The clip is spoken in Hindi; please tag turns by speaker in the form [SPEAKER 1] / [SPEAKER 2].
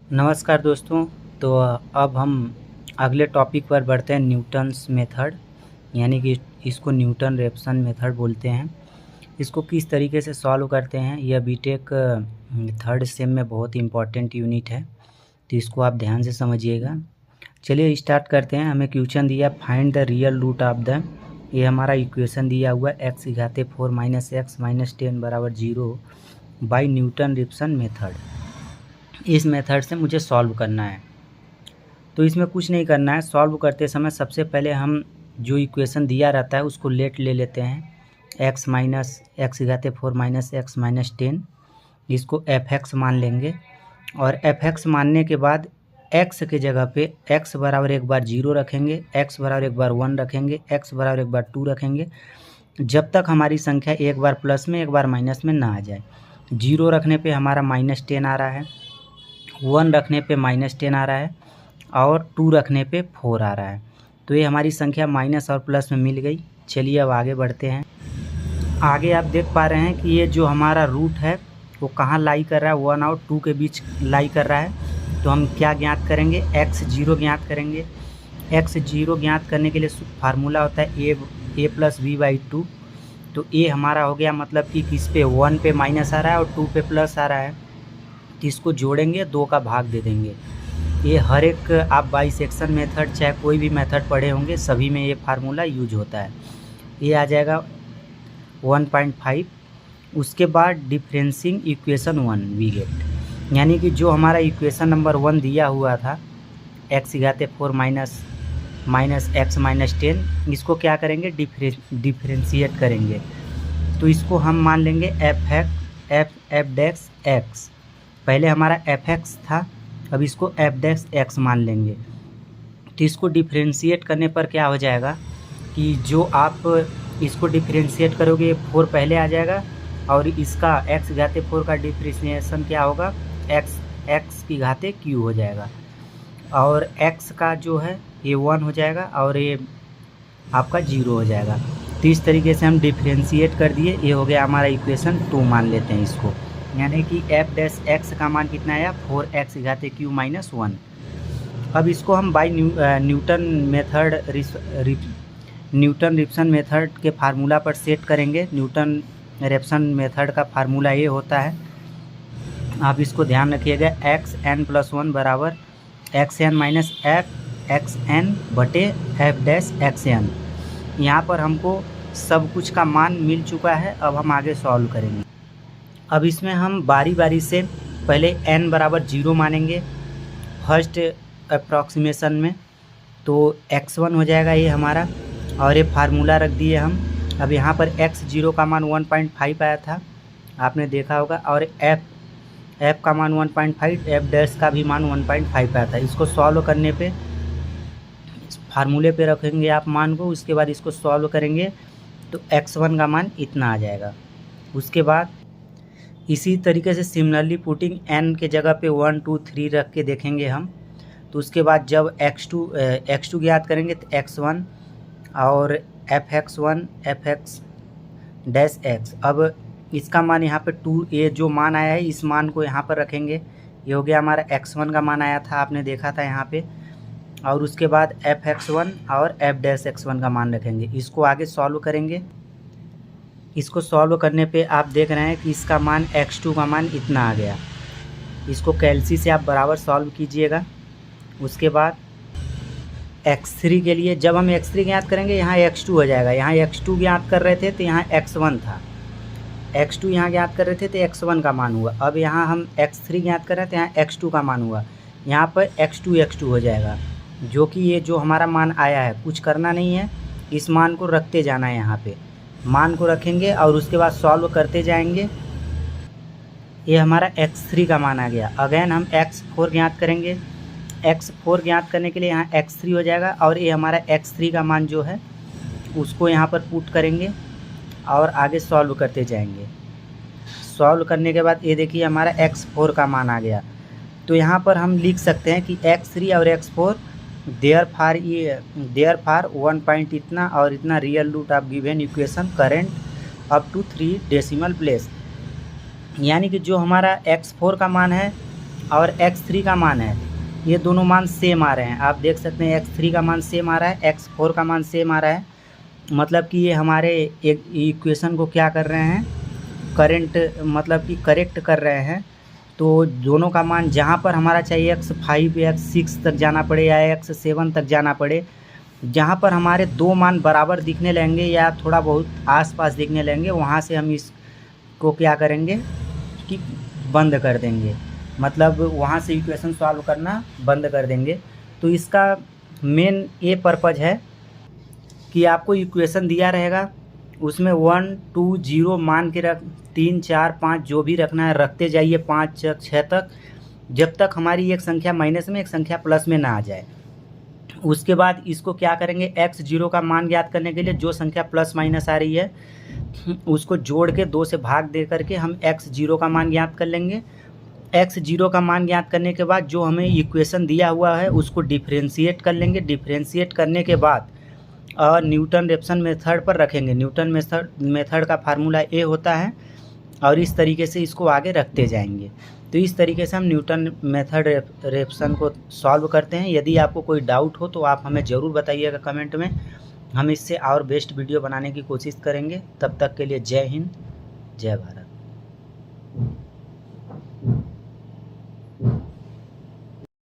[SPEAKER 1] नमस्कार दोस्तों। तो अब हम अगले टॉपिक पर बढ़ते हैं, न्यूटन्स मेथड, यानी कि इसको न्यूटन रेफसन मेथड बोलते हैं। इसको किस तरीके से सॉल्व करते हैं, यह बीटेक थर्ड सेम में बहुत इंपॉर्टेंट यूनिट है, तो इसको आप ध्यान से समझिएगा। चलिए स्टार्ट करते हैं। हमें क्वेश्चन दिया find the real root of the, ये हमारा इक्वेशन दिया हुआ है x घाते 4 - x - 10 = 0 by Newton Raphson method. इस मेथड से मुझे सॉल्व करना है। तो इसमें कुछ नहीं करना है। सॉल्व करते समय सबसे पहले हम जो इक्वेशन दिया रहता है उसको लेट ले लेते हैं, x - x घाते 4 - x - 10, इसको f(x) मान लेंगे। और f(x) मानने के बाद x के जगह पे x बराबर एक बार 0 रखेंगे, x बराबर एक बार 1 रखेंगे, x बराबर एक बार 2 रखेंगे, जब तक हमारी संख्या एक बार प्लस में एक बार माइनस में ना आ जाए। 0 रखने पे हमारा -10 आ रहा है, 1 रखने पे -10 आ रहा है और 2 रखने पे 4 आ रहा है। तो ये हमारी संख्या माइनस और प्लस में मिल गई। चलिए अब आगे बढ़ते हैं। आगे आप देख पा रहे हैं कि ये जो हमारा रूट है वो कहाँ लाई कर रहा है, 1 और 2 के बीच लाई कर रहा है। तो हम क्या ज्ञात करेंगे, x0 ज्ञात करेंगे। x0 ज्ञात करने के लिए फार्मूला होता है a + b/2। तो a हमारा हो गया, मतलब कि किस पे, 1 पे माइनस आ रहा है और 2 पे प्लस आ रहा है, तो इसको जोड़ेंगे, 2 का भाग दे देंगे। ये हर एक आप बाइसेक्शन मेथड चाहे कोई भी मेथड पढ़े होंगे, सभी में ये फार्मूला यूज होता है। ये आ जाएगा 1.5। उसके बाद डिफरेंशिंग इक्वेशन 1 वी गेट, यानी कि जो हमारा इक्वेशन नंबर 1 दिया हुआ था x घाते 4 - x - 10, इसको क्या करेंगे, डिफरेंशिएट करेंगे। तो इसको हम मान लेंगे f(x)। पहले हमारा f(x) था, अब इसको f(x) मान लेंगे। तो इसको डिफरेंशिएट करने पर क्या हो जाएगा कि जो आप इसको डिफरेंशिएट करोगे 4 पहले आ जाएगा और इसका x घाते 4 का डिफरेंशिएशन क्या होगा, x की घाते q हो जाएगा और x का जो है ये 1 हो जाएगा और ये आपका 0 हो जाएगा। तो इस तरीके से हम डिफरेंशिएट कर दिए। ये हो गया हमारा इक्वेशन 2 मान लेते हैं इसको, यानी कि f(x) का मान कितना आया, 4x घाते q - 1। अब इसको हम बाई न्यूटन रेफसन मेथड के फार्मूला पर सेट करेंगे। न्यूटन रेफसन मेथड का फार्मूला ये होता है, आप इसको ध्यान रखिएगा, xn+1 बराबर xn - xn बटे f'(xn)। यहाँ पर हमको सब कुछ का मान मिल चुका है। अब हम आगे सॉल्व करेंगे। अब इसमें हम बारी बारी से पहले n बराबर 0 मानेंगे फर्स्ट अप्रॉक्सीमेशन में, तो x1 हो जाएगा ये हमारा, और ये फार्मूला रख दिए हम। अब यहाँ पर x0 का मान 1.5 आया था, आपने देखा होगा, और f का मान 1.5, f' का भी मान 1.5 आया था। इसको सॉल्व करने पे फार्मूले पे रखेंगे आप मान को, उसके बाद इसको सॉल्व करेंगे तो x1 का मान इतना आ जाएगा। उसके बाद इसी तरीके से सिमिलरली पुटिंग n के जगह पे 1 2 3 रख के देखेंगे हम। तो उसके बाद जब x2 ज्ञात करेंगे तो x1 और f(x1) f(x')। अब इसका मान यहाँ पे 2, ये जो मान आया है इस मान को यहाँ पर रखेंगे। ये हो गया हमारा x1 का मान आया था, आपने देखा था यहाँ पे, और उसके बाद f(x1) और f'(x1) का मान रखेंगे। इसको आगे सॉल्व करेंगे। इसको सॉल्व करने पे आप देख रहे हैं कि इसका मान x2 का मान इतना आ गया। इसको कैलसी से आप बराबर सॉल्व कीजिएगा। उसके बाद x3 के लिए जब हम x3 ज्ञात करेंगे, यहाँ x2 हो जाएगा। यहाँ x2 ज्ञात कर रहे थे तो यहाँ x1 था, x2 यहाँ ज्ञात कर रहे थे तो x1 का मान हुआ। अब यहाँ हम x3 ज्ञात कर रहे थे, यहाँ x2 का मान हुआ, यहाँ पर x2 हो जाएगा, जो कि ये जो हमारा मान आया है, कुछ करना नहीं है, इस मान को रखते जाना है। यहाँ पे मान को रखेंगे और उसके बाद सॉल्व करते जाएंगे। ये हमारा x3 का मान आ गया। अगेन हम x4 ज्ञात करेंगे। x4 ज्ञात करने के लिए यहाँ x3 हो जाएगा और ये हमारा x3 का मान जो है उसको यहाँ पर पुट करेंगे और आगे सॉल्व करते जाएंगे। सॉल्व करने के बाद ये देखिए हमारा x4 का मान आ गया। तो यहाँ पर हम लिख सकते हैं कि x3 और x4 देयर फार 1 पॉइंट इतना और इतना real root of given equation correct up to 3 decimal place, यानी कि जो हमारा x4 का मान है और x3 का मान है, ये दोनों मान सेम आ रहे हैं। आप देख सकते हैं x3 का मान सेम आ रहा है, x4 का मान सेम आ रहा है। मतलब कि ये हमारे एक इक्वेशन को क्या कर रहे हैं, करेंट मतलब कि करेक्ट कर रहे हैं। तो दोनों का मान जहाँ पर हमारा चाहिए x5 या x6 तक जाना पड़े या x7 तक जाना पड़े, जहाँ पर हमारे दो मान बराबर दिखने लगेंगे या थोड़ा बहुत आसपास दिखने लगेंगे, वहाँ से हम इसको क्या करेंगे कि बंद कर देंगे, मतलब वहाँ से इक्वेशन सॉल्व करना बंद कर देंगे। तो इसका मेन ये पर्पज़ है कि आपको इक्वेशन दिया रहेगा, उसमें 1 2 0 मान के रख 3 4 5 जो भी रखना है रखते जाइए 5 6 तक, जब तक हमारी एक संख्या माइनस में एक संख्या प्लस में ना आ जाए। उसके बाद इसको क्या करेंगे, x0 का मान ज्ञात करने के लिए जो संख्या प्लस माइनस आ रही है उसको जोड़ के 2 से भाग दे करके हम x0 का मान ज्ञात कर लेंगे। x0 का मान ज्ञात करने के बाद जो हमें इक्वेशन दिया हुआ है उसको डिफ्रेंशिएट कर लेंगे। डिफ्रेंशिएट करने के बाद न्यूटन रेफसन मेथड पर रखेंगे। न्यूटन मेथड का फार्मूला ए होता है और इस तरीके से इसको आगे रखते जाएंगे। तो इस तरीके से हम न्यूटन मेथड रेफसन को सॉल्व करते हैं। यदि आपको कोई डाउट हो तो आप हमें ज़रूर बताइएगा कमेंट में, हम इससे और बेस्ट वीडियो बनाने की कोशिश करेंगे। तब तक के लिए जय हिंद, जय भारत।